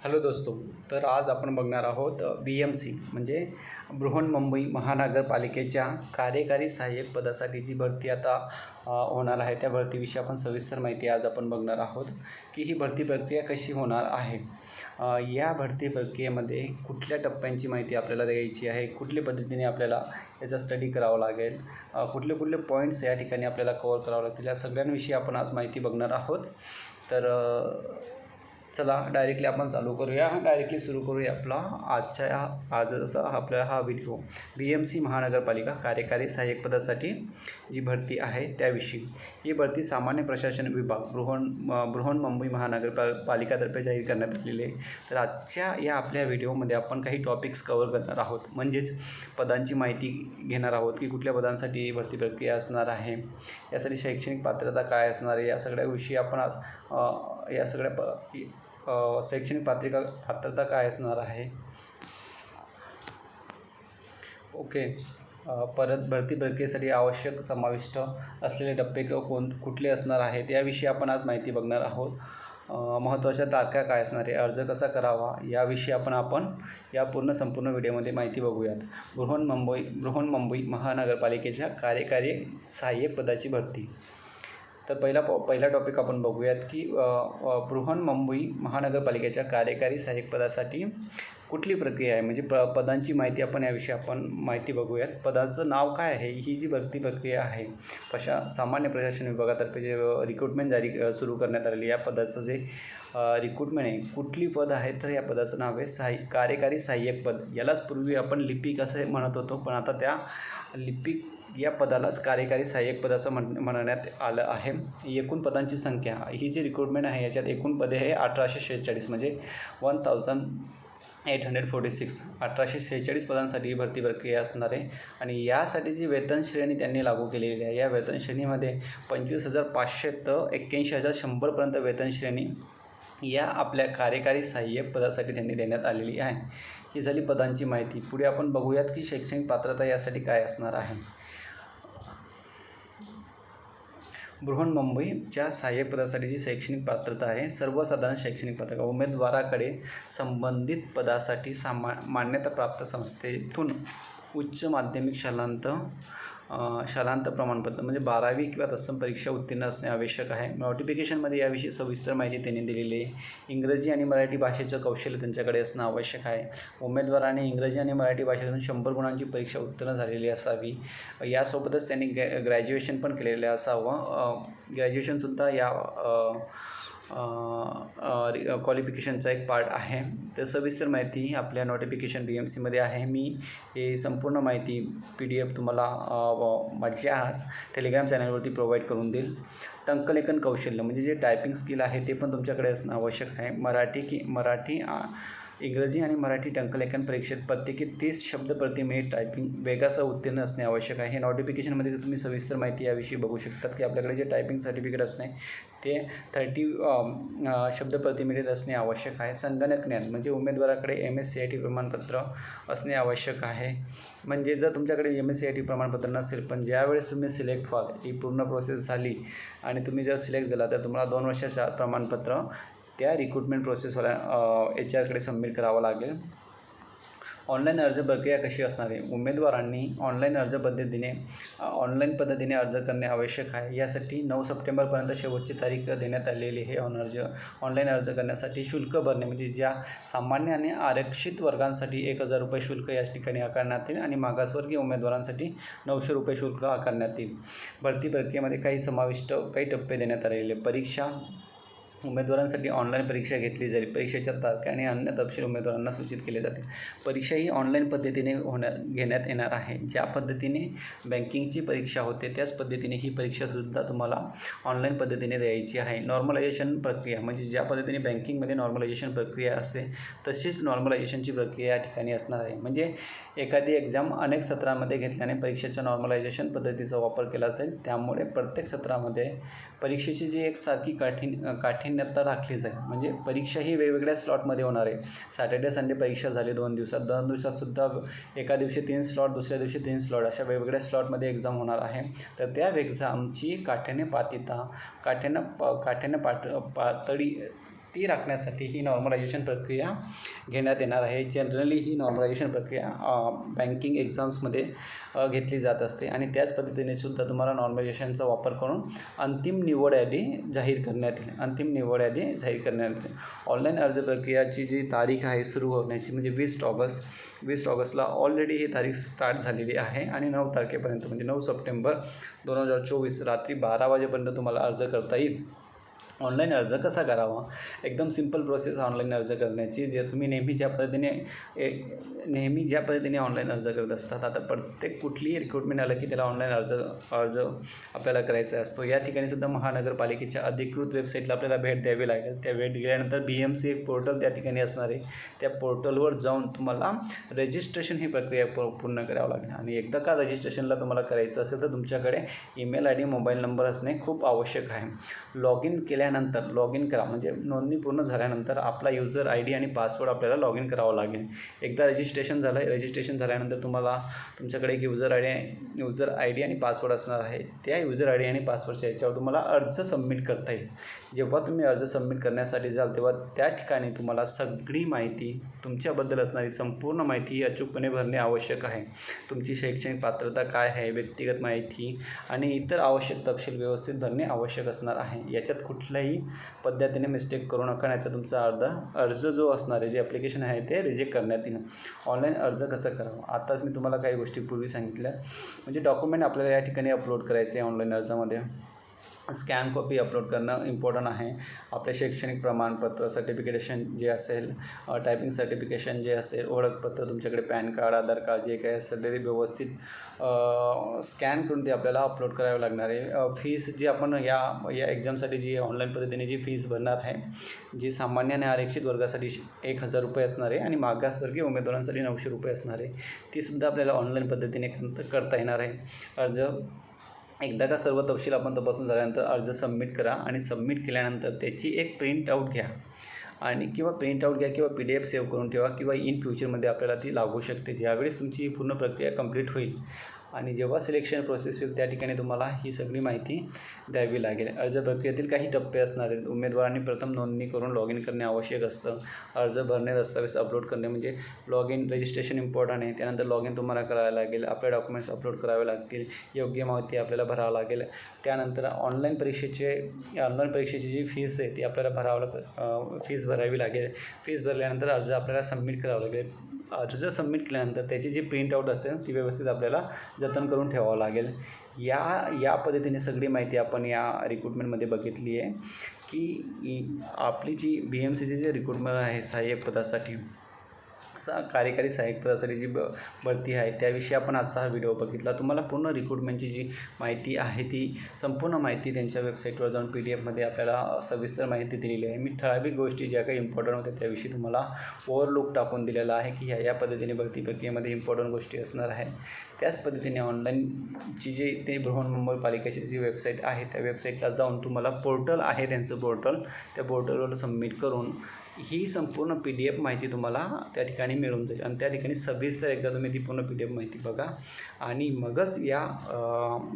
Hello दोस्तो, तर आज आपण बघणार आहोत BMC म्हणजे बृहन्मुंबई महानगरपालिकेच्या कार्यकारी सहाय्यक पदासाठी जी भरती आता होणार आहे त्या भरतीविषयी आपण सविस्तर माहिती आज आपण बघणार आहोत की ही भरती प्रक्रिया कशी होणार आहे. या भरती प्रक्रियेमध्ये कुठल्या टप्प्यांची माहिती आपल्याला द्यायची आहे, कुठल्या पद्धतीने आपल्याला याचा स्टडी करावा लागेल, कुठले कुठले पॉईंट्स या ठिकाणी आपल्याला कव्हर करावं लागतील, या सगळ्यांविषयी आपण आज माहिती बघणार आहोत. तर चला डायरेक्टली आपण चालू करूया. डायरेक्टली सुरू करूया आपला आजचा आपला हा व्हिडिओ. BMC महानगरपालिका कार्यकारी सहाय्यक पदासाठी जी भरती आहे त्याविषयी. ही भरती सामान्य प्रशासन विभाग बृहन्मुंबई महानगरपालिकातर्फे जाहीर करण्यात आलेली आहे. तर आजच्या या आपल्या व्हिडिओमध्ये आपण काही टॉपिक्स कव्हर करणार आहोत, म्हणजेच पदांची माहिती घेणार आहोत की कुठल्या पदांसाठी भरती प्रक्रिया असणार आहे, यासाठी शैक्षणिक पात्रता काय असणार आहे, या सगळ्या विषयी आपण आज या सगळ्या शैक्षणिक पात्रता काय असणार आहे. ओके. परत भरती प्रक्रियेसाठी आवश्यक समाविष्ट असलेले टप्पे कुठले असणार आहेत याविषयी आपण आज माहिती बघणार आहोत. महत्त्वाच्या तारखा काय असणार आहे, अर्ज कसा करावा याविषयी आपण या संपूर्ण व्हिडिओमध्ये माहिती बघूयात. बृहन्मुंबई महानगरपालिकेच्या कार्यकारी सहाय्यक पदाची भरती. तर पहिला टॉपिक आपण बघूयात की बृहन्मुंबई महानगरपालिकेच्या कार्यकारी सहाय्यक पदासाठी कुठली प्रक्रिया आहे, म्हणजे पदांची माहिती आपण याविषयी माहिती बघूयात. पदाचं नाव काय आहे, ही जी भरती प्रक्रिया आहे सामान्य प्रशासन विभागातर्फे जे रिक्रुटमेंट सुरू करण्यात आलेली या पदाचं जे रिक्रुटमेंट आहे, कुठली पद आहे तर या पदाचं नाव आहे कार्यकारी सहाय्यक पद. यालाच पूर्वी आपण लिपिक असे म्हणत होतो, पण आता त्या लिपिक या पदालाच कार्यकारी सहाय्यक पद असं म्हणण्यात आलं आहे. एकूण पदांची संख्या, ही जी रिक्रुटमेंट आहे याच्यात एकूण पदे आहे 1846, म्हणजे 1846 1846 पदांसाठी ही भरती प्रक्रिया असणार आहे. आणि यासाठी जी वेतन श्रेणी त्यांनी लागू केलेली आहे, या वेतन श्रेणीमध्ये 25,500 तर 81,100पर्यंत वेतन श्रेणी या आपल्या कार्यकारी सहाय्यक पदासाठी त्यांनी देण्यात आलेली आहे. ही झाली पदांची माहिती. पुढे आपण बघूयात की शैक्षणिक पात्रता यासाठी काय असणार आहे. बृहन्मुंबईच्या सहाय्यक पदासाठी जी शैक्षणिक पात्रता आहे, सर्वसाधारण शैक्षणिक पात्रता. उमेदवाराकडे संबंधित पदासाठी मान्यताप्राप्त संस्थेतून उच्च माध्यमिक शालांत प्रमाणपत्र म्हणजे 12वी किंवा तत्सम परीक्षा उत्तीर्ण असणे आवश्यक आहे. नोटिफिकेशनमध्ये याविषयी सविस्तर माहिती त्यांनी दिलेली आहे. इंग्रजी आणि मराठी भाषेचं कौशल्य त्यांच्याकडे असणं आवश्यक आहे. उमेदवाराने इंग्रजी आणि मराठी भाषेतून 100 गुणांची परीक्षा उत्तीर्ण झालेली असावी. यासोबतच त्यांनी ग्रॅज्युएशन पण केलेलं असावं. ग्रॅज्युएशनसुद्धा या क्वालिफिकेशनचा एक पार्ट आहे. तर सविस्तर माहिती आपल्या नोटिफिकेशन BMCमध्ये आहे. मी हे संपूर्ण माहिती PDF तुम्हाला माझ्या टेलिग्राम चॅनलवरती प्रोव्हाइड करून देईल. टंकलेखन कौशल्य म्हणजे जे टायपिंग स्किल आहे ते पण तुमच्याकडे असणं आवश्यक आहे. मराठी इंग्रजी आणि मराठी टंकलेखन परीक्षेत प्रत्येकी 30 शब्द प्रति मिनिट टायपिंग वेगासह उत्तीर्ण असणे आवश्यक आहे. हे नोटिफिकेशनमध्ये तुम्ही सविस्तर माहिती याविषयी बघू शकतात की आपल्याकडे जे टायपिंग सर्टिफिकेट असणे ते 30 शब्द प्रति मिनिट असणे आवश्यक आहे. संगणक ज्ञान म्हणजे उमेदवाराकडे MSCIT प्रमाणपत्र असणे आवश्यक आहे. म्हणजे जर तुमच्याकडे MSCIT प्रमाणपत्र नसेल, पण ज्यावेळेस तुम्ही सिलेक्ट व्हाल, ही पूर्ण प्रोसेस झाली आणि तुम्ही जर सिलेक्ट झाला तर तुम्हाला 2 वर्षाच्या प्रमाणपत्र त्या रिक्रुटमेंट प्रोसेसवाल्या HR कडे सबमिट करावं लागेल. ऑनलाईन अर्ज प्रक्रिया कशी असणार आहे. उमेदवारांनी ऑनलाईन पद्धतीने अर्ज करणे आवश्यक आहे. यासाठी 9 सप्टेंबरपर्यंत शेवटची तारीख देण्यात आलेली आहे. ऑनलाईन अर्ज करण्यासाठी शुल्क भरणे म्हणजे ज्या सामान्य आणि आरक्षित वर्गांसाठी 1,000 रुपये शुल्क या ठिकाणी आकारण्यात येईल आणि मागासवर्गीय उमेदवारांसाठी 900 रुपये शुल्क आकारण्यात येईल. भरती प्रक्रियेमध्ये काही टप्पे देण्यात आलेले. परीक्षा उमेदवारांसाठी ऑनलाईन परीक्षा घेतली जाईल. परीक्षेच्या तारखा आणि अन्य तपशील उमेदवारांना सूचित केले जातील. परीक्षा ही ऑनलाईन पद्धतीने घेण्यात येणार आहे. ज्या पद्धतीने बँकिंगची परीक्षा होते त्याच पद्धतीने ही परीक्षासुद्धा तुम्हाला ऑनलाईन पद्धतीने द्यायची आहे. नॉर्मलायझेशन प्रक्रिया म्हणजे ज्या पद्धतीने बँकिंगमध्ये नॉर्मलायझेशन प्रक्रिया असते तशीच नॉर्मलायझेशनची प्रक्रिया या ठिकाणी असणार आहे. म्हणजे एखादी एक्झाम अनेक सत्रांमध्ये घेतल्याने परीक्षेच्या नॉर्मलायझेशन पद्धतीचा वापर केला जाईल. त्यामुळे प्रत्येक सत्रामध्ये परीक्षेची जी एकसारखी काठिण्यता राखली जाईल. म्हणजे परीक्षा ही वेगवेगळ्या स्लॉटमध्ये होणार आहे. सॅटर्डे संडे परीक्षा झाली 2 दिवसातसुद्धा एका दिवशी 3 स्लॉट, दुसऱ्या दिवशी 3 स्लॉट, अशा वेगवेगळ्या स्लॉटमध्ये एक्झाम होणार आहे. तर त्या एक्झामची काठिण्य पातळी ती राखण्यासाठी ही नॉर्मलायझेशन प्रक्रिया घेण्यात येणार आहे. जनरली ही नॉर्मलायझेशन प्रक्रिया बँकिंग एक्झाम्समध्ये घेतली जात असते आणि त्याच पद्धतीने सुद्धा तुम्हाला नॉर्मलायझेशनचा वापर करून अंतिम निवड यादी जाहीर करण्यात येईल. ऑनलाईन अर्ज प्रक्रियाची जी तारीख आहे सुरू होण्याची म्हणजे 20 ऑगस्टला ऑलरेडी ही तारीख स्टार्ट झालेली आहे आणि 9 तारखेपर्यंत म्हणजे 9 सप्टेंबर 2024 रात्री 12 वाजेपर्यंत तुम्हाला अर्ज करता येईल. ऑनलाईन अर्ज कसा करावा? एकदम सिंपल प्रोसेस ऑनलाईन अर्ज करण्याची. जे तुम्ही नेहमी ज्या पद्धतीने ऑनलाईन अर्ज करत असतात. आता प्रत्येक कुठलीही रिक्रुटमेंट आलं की त्याला ऑनलाईन अर्ज आपल्याला करायचा असतो. या ठिकाणी सुद्धा महानगरपालिकेच्या अधिकृत वेबसाईटला आपल्याला भेट द्यावी लागेल. त्या भेट दिल्यानंतर BMC एक पोर्टल त्या ठिकाणी असणार आहे. त्या पोर्टलवर जाऊन तुम्हाला रजिस्ट्रेशन ही प्रक्रिया पूर्ण करावं लागेल आणि एकदा का रजिस्ट्रेशनला तुम्हाला करायचं असेल तर तुमच्याकडे ईमेल ID मोबाईल नंबर असणे खूप आवश्यक आहे. लॉग इन करा म्हणजे नोंदणी पूर्ण झाल्यानंतर आपला यूजर ID आणि पासवर्ड आपल्याला लॉग इन करावं लागेल. एकदा रजिस्ट्रेशन झाल्यानंतर तुम्हाला तुमच्याकडे एक यूजर ID आणि पासवर्ड असणार आहे. त्या यूजर ID आणि पासवर्डच्या याच्यावर तुम्हाला अर्ज सबमिट करता येईल. जेव्हा तुम्ही अर्ज सबमिट करण्यासाठी जाल तेव्हा त्या ठिकाणी तुम्हाला सगळी माहिती तुमच्याबद्दल असणारी संपूर्ण माहिती अचूकपणे भरणे आवश्यक आहे. तुमची शैक्षणिक पात्रता काय आहे, व्यक्तिगत माहिती आणि इतर आवश्यक तपशील व्यवस्थित भरणे आवश्यक असणार आहे. याच्यात कुठल्याही पद्धतीने मिस्टेक करू नका, नाही तर तुमचा अर्ज जो असणार आहे जे ॲप्लिकेशन आहे ते रिजेक्ट करण्यात येईल. ऑनलाईन अर्ज कसं करावं? आताच मी तुम्हाला काही गोष्टी पूर्वी सांगितल्या. म्हणजे डॉक्युमेंट आपल्याला या ठिकाणी अपलोड करायचे आहे. ऑनलाईन अर्जामध्ये स्कॅन कॉपी अपलोड करणं इम्पॉर्टंट आहे. आपले शैक्षणिक प्रमाणपत्र सर्टिफिकेशन जे असेल, टायपिंग सर्टिफिकेशन जे असेल, ओळखपत्र, तुमच्याकडे पॅन कार्ड, आधार कार्ड जे काही असेल ते व्यवस्थित स्कॅन करून ते आपल्याला अपलोड करावे लागणार आहे. फीस जी आपण या एक्झामसाठी जी ऑनलाईन पद्धतीने जी फीस भरणार आहे, जी सामान्य आणि आरक्षित वर्गासाठी 1000 रुपये असणार आहे आणि मागासवर्गीय उमेदवारांसाठी 900 रुपये असणार आहे. तीसुद्धा आपल्याला ऑनलाईन पद्धतीने करता येणार आहे. अर्ज एकदा का सर्व तपशील आपण तपासून झाल्यानंतर अर्ज सबमिट करा आणि सबमिट केल्यानंतर त्याची एक प्रिंटआउट घ्या किंवा PDF सेव्ह करून ठेवा किंवा इन फ्युचरमध्ये आपल्याला ती लागू शकते. ज्यावेळेस तुमची पूर्ण प्रक्रिया कंप्लीट होईल आणि जेव्हा सिलेक्शन प्रोसेस होईल त्या ठिकाणी तुम्हाला ही सगळी माहिती द्यावी लागेल. अर्ज प्रक्रियेतील काही टप्पे असणार आहेत. उमेदवारांनी प्रथम नोंदणी करून लॉग इन करणे आवश्यक असतं. अर्ज भरणे, दस्तावेज अपलोड करणे म्हणजे रजिस्ट्रेशन इम्पॉर्टंट आहे. त्यानंतर लॉग इन तुम्हाला करावं लागेल. आपले डॉक्युमेंट्स अपलोड करावे लागतील. योग्य माहिती आपल्याला भरावं लागेल. त्यानंतर ऑनलाईन परीक्षेची जी फीस आहे ती आपल्याला फीस भरावी लागेल. फीस भरल्यानंतर अर्ज आपल्याला सबमिट करावा लागेल. अर्ज सबमिट केल्यानंतर त्याची जी प्रिंटआउट असेल ती व्यवस्थित आपल्याला जतन करून ठेवावं लागेल. या पद्धतीने सगळी माहिती आपण या रिक्रुटमेंटमध्ये बघितली आहे की आपली जी BMCची जी रिक्रुटमेंट आहे सहाय्यक पदासाठी, कार्यकारी सहाय्यक पदासाठी जी भरती आहे त्याविषयी आपण आजचा हा व्हिडिओ बघितला. तुम्हाला पूर्ण रिक्रुटमेंटची जी माहिती आहे ती संपूर्ण माहिती त्यांच्या वेबसाईटवर जाऊन PDF आपल्याला सविस्तर माहिती दिलेली आहे. मी ठराविक गोष्टी ज्या काही इम्पॉर्टंट होत्या त्याविषयी तुम्हाला ओव्हरलूक टाकून दिलेला आहे की या पद्धतीने भरती प्रक्रियेमध्ये इम्पॉर्टंट गोष्टी असणार आहेत. त्याच पद्धतीने ऑनलाईनची जी ते बृहन्मुंबई पालिकेची जी वेबसाईट आहे त्या वेबसाईटला जाऊन तुम्हाला पोर्टल आहे त्यांचं पोर्टल, त्या पोर्टलवर सबमिट करून ही संपूर्ण PDF माहिती तुम्हाला त्या ठिकाणी मिळून जाईल आणि त्या ठिकाणी सविस्तर एकदा तुम्ही ती पूर्ण PDF माहिती बघा आणि मगच या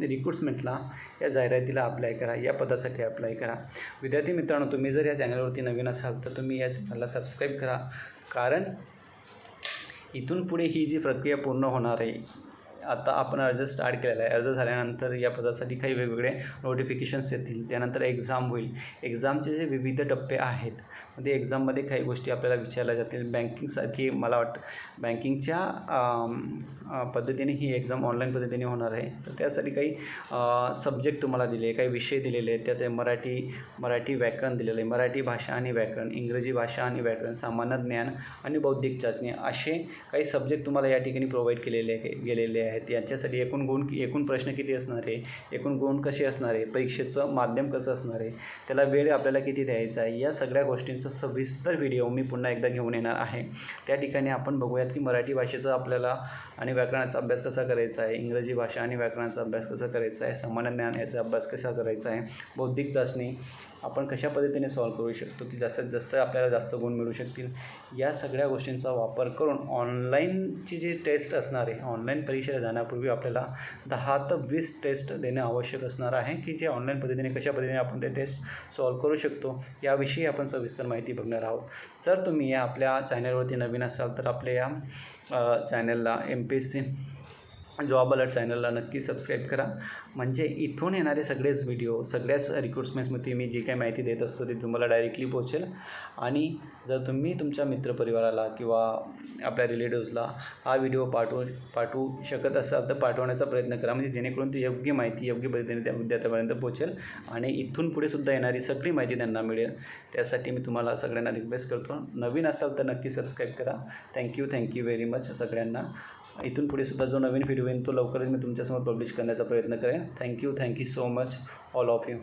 रिक्रुटमेंटला, या जाहिरातीला अप्लाय करा, या पदासाठी अप्लाय करा. विद्यार्थी मित्रांनो, तुम्ही जर या चॅनलवरती नवीन असाल तर तुम्ही या चॅनलला सबस्क्राईब करा, कारण इथून पुढे ही जी प्रक्रिया पूर्ण होणार आहे. आता आपण अर्ज स्टार्ट केलेला आहे. अर्ज झाल्यानंतर या पदासाठी काही वेगवेगळे नोटिफिकेशन्स येतील. त्यानंतर एक्झाम होईल. एक्झामचे जे विविध टप्पे आहेत म्हणजे एक्झाममध्ये काही गोष्टी आपल्याला विचारल्या जातील. बँकिंगसारखी मला वाटतं बँकिंगच्या पद्धतीने ही एक्झाम ऑनलाईन पद्धतीने होणार आहे. तर त्यासाठी काही सब्जेक्ट तुम्हाला दिले, काही विषय दिलेले आहेत. त्यात मराठी व्याकरण दिलेलं आहे, मराठी भाषा आणि व्याकरण, इंग्रजी भाषा आणि व्याकरण, सामान्य ज्ञान आणि बौद्धिक चाचणी असे काही सब्जेक्ट तुम्हाला या ठिकाणी प्रोव्हाइड गेलेले आहेत. यांच्यासाठी एकूण प्रश्न किती असणार आहे, एकूण गुण कसे असणार आहे, परीक्षेचं माध्यम कसं असणार आहे, त्याला वेळ आपल्याला किती द्यायचा आहे, या सगळ्या गोष्टींचा सविस्तर व्हिडिओ मी पुन्हा एकदा घेऊन येणार आहे. त्या ठिकाणी आपण बघूयात की मराठी भाषेचा आपल्याला आणि व्याकरणाचा अभ्यास कसा करायचा आहे, इंग्रजी भाषा आणि व्याकरणाचा अभ्यास कसा करायचा आहे, सामान्य ज्ञान याचा अभ्यास कसा करायचा आहे, बौद्धिक चाचणी आपण कशा पद्धतीने सॉल्व करू शकतो की जास्तीत जास्त आपल्याला जास्त गुण मिळू शकतील, या सगळ्या गोष्टींचा वापर करून ऑनलाईनची जी टेस्ट असणार आहे, ऑनलाईन परीक्षेला जाण्यापूर्वी आपल्याला 10 ते 20 टेस्ट देणं आवश्यक असणार आहे की जे ऑनलाईन पद्धतीने कशा पद्धतीने आपण ते टेस्ट सॉल्व करू शकतो याविषयी आपण सविस्तर माहिती बघणार आहोत. जर तुम्ही या आपल्या चॅनलवरती नवीन असाल तर आपल्या या चॅनलला MPSC जॉब अलर्ट चॅनलला नक्की सबस्क्राईब करा, म्हणजे इथून येणारे सगळेच व्हिडिओ, सगळ्याच रिक्रुटमेंट्समध्ये मी जी काही माहिती देत असतो ती तुम्हाला डायरेक्टली पोहोचेल. आणि जर तुम्ही तुमच्या मित्रपरिवाराला किंवा आपल्या रिलेटिव्सला हा व्हिडिओ पाठवू शकत असाल तर पाठवण्याचा प्रयत्न करा, म्हणजे जेणेकरून ती योग्य माहिती योग्य पद्धतीने त्या विद्यार्थ्यापर्यंत पोहोचेल आणि इथून पुढे सुद्धा येणारी सगळी माहिती त्यांना मिळेल. त्यासाठी मी तुम्हाला सगळ्यांना रिक्वेस्ट करतो, नवीन असाल तर नक्की सबस्क्राईब करा. थँक्यू व्हेरी मच सगळ्यांना. इथून पुढे सुद्धा जो नवीन व्हिडिओ येईल तो लवकरच मी तुमच्यासमोर पब्लिश करण्याचा प्रयत्न करेन. Thank you so much all of you.